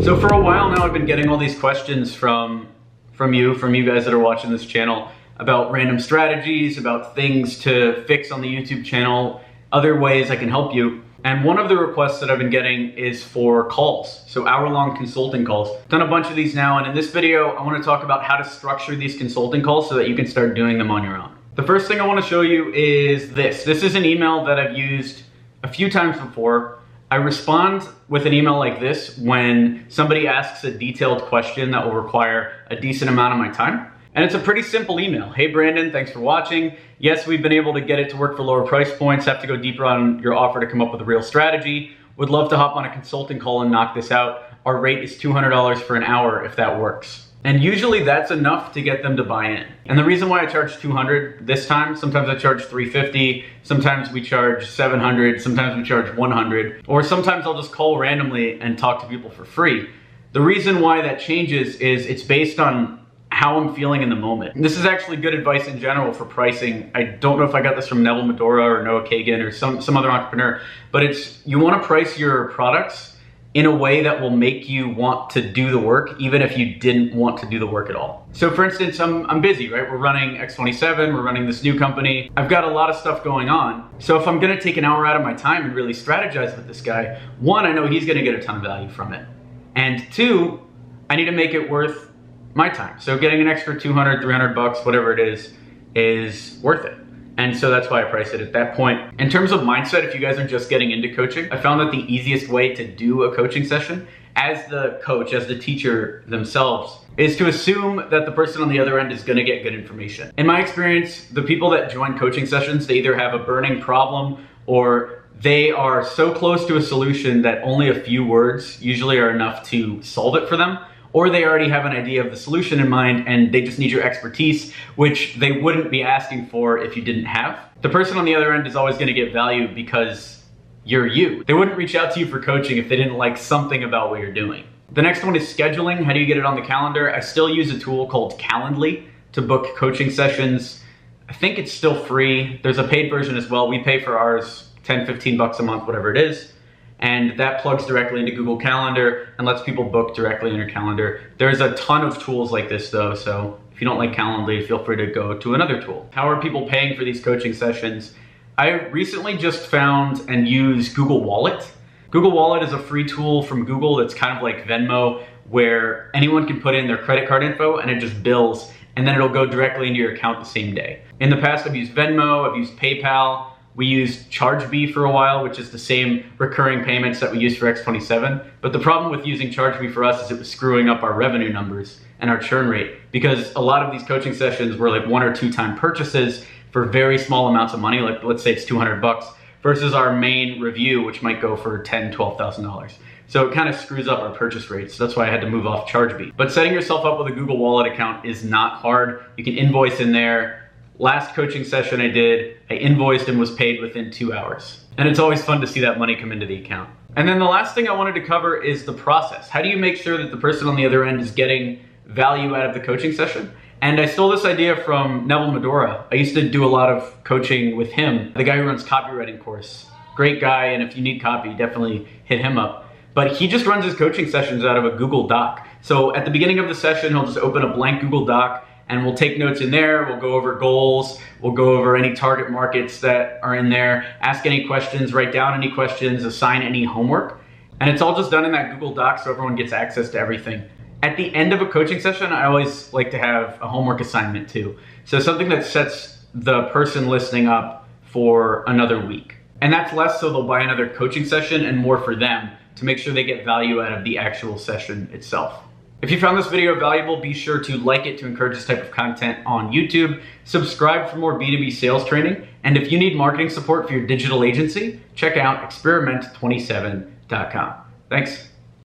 So for a while now, I've been getting all these questions from you guys that are watching this channel about random strategies, about things to fix on the YouTube channel, other ways I can help you. And one of the requests that I've been getting is for calls, so hour-long consulting calls. I've done a bunch of these now, and in this video, I want to talk about how to structure these consulting calls so that you can start doing them on your own. The first thing I want to show you is this. This is an email that I've used a few times before. I respond with an email like this when somebody asks a detailed question that will require a decent amount of my time. And it's a pretty simple email. Hey Brandon, thanks for watching. Yes, we've been able to get it to work for lower price points. Have to go deeper on your offer to come up with a real strategy. Would love to hop on a consulting call and knock this out. Our rate is $200 for an hour if that works. And usually that's enough to get them to buy in. And the reason why I charge $200 this time, sometimes I charge $350, sometimes we charge $700, sometimes we charge $100, or sometimes I'll just call randomly and talk to people for free. The reason why that changes is it's based on how I'm feeling in the moment. And this is actually good advice in general for pricing. I don't know if I got this from Neville Medhora or Noah Kagan or some other entrepreneur, but it's, you wanna price your products in a way that will make you want to do the work, even if you didn't want to do the work at all. So for instance, I'm busy, right? We're running X27, we're running this new company. I've got a lot of stuff going on. So if I'm gonna take an hour out of my time and really strategize with this guy, one, I know he's gonna get a ton of value from it. And two, I need to make it worth my time. So getting an extra 200, 300 bucks, whatever it is worth it. And so that's why I price it at that point. In terms of mindset, if you guys are just getting into coaching, I found that the easiest way to do a coaching session as the coach, as the teacher themselves, is to assume that the person on the other end is gonna get good information. In my experience, the people that join coaching sessions, they either have a burning problem or they are so close to a solution that only a few words usually are enough to solve it for them, or they already have an idea of the solution in mind and they just need your expertise, which they wouldn't be asking for if you didn't have. The person on the other end is always gonna get value because you're you. They wouldn't reach out to you for coaching if they didn't like something about what you're doing. The next one is scheduling. How do you get it on the calendar? I still use a tool called Calendly to book coaching sessions. I think it's still free. There's a paid version as well. We pay for ours 10, 15 bucks a month, whatever it is. And that plugs directly into Google Calendar and lets people book directly in your calendar. There's a ton of tools like this though, so if you don't like Calendly, feel free to go to another tool. How are people paying for these coaching sessions? I recently just found and use Google Wallet. Google Wallet is a free tool from Google that's kind of like Venmo, where anyone can put in their credit card info and it just bills, and then it'll go directly into your account the same day. In the past, I've used Venmo, I've used PayPal. We used Chargebee for a while, which is the same recurring payments that we use for X27. But the problem with using Chargebee for us is it was screwing up our revenue numbers and our churn rate, because a lot of these coaching sessions were like 1 or 2 time purchases for very small amounts of money, like let's say it's 200 bucks, versus our main review, which might go for $10,000, $12,000. So it kind of screws up our purchase rates. So that's why I had to move off Chargebee. But setting yourself up with a Google Wallet account is not hard. You can invoice in there. Last coaching session I did, I invoiced and was paid within 2 hours. And it's always fun to see that money come into the account. And then the last thing I wanted to cover is the process. How do you make sure that the person on the other end is getting value out of the coaching session? And I stole this idea from Neville Medhora. I used to do a lot of coaching with him, the guy who runs Copywriting Course. Great guy, and if you need copy, definitely hit him up. But he just runs his coaching sessions out of a Google Doc. So at the beginning of the session, he'll just open a blank Google Doc and we'll take notes in there, we'll go over goals, we'll go over any target markets that are in there, ask any questions, write down any questions, assign any homework. And it's all just done in that Google Doc so everyone gets access to everything. At the end of a coaching session, I always like to have a homework assignment too. So something that sets the person listening up for another week. And that's less so they'll buy another coaching session and more for them to make sure they get value out of the actual session itself. If you found this video valuable, be sure to like it to encourage this type of content on YouTube. Subscribe for more B2B sales training. And if you need marketing support for your digital agency, check out experiment27.com. Thanks.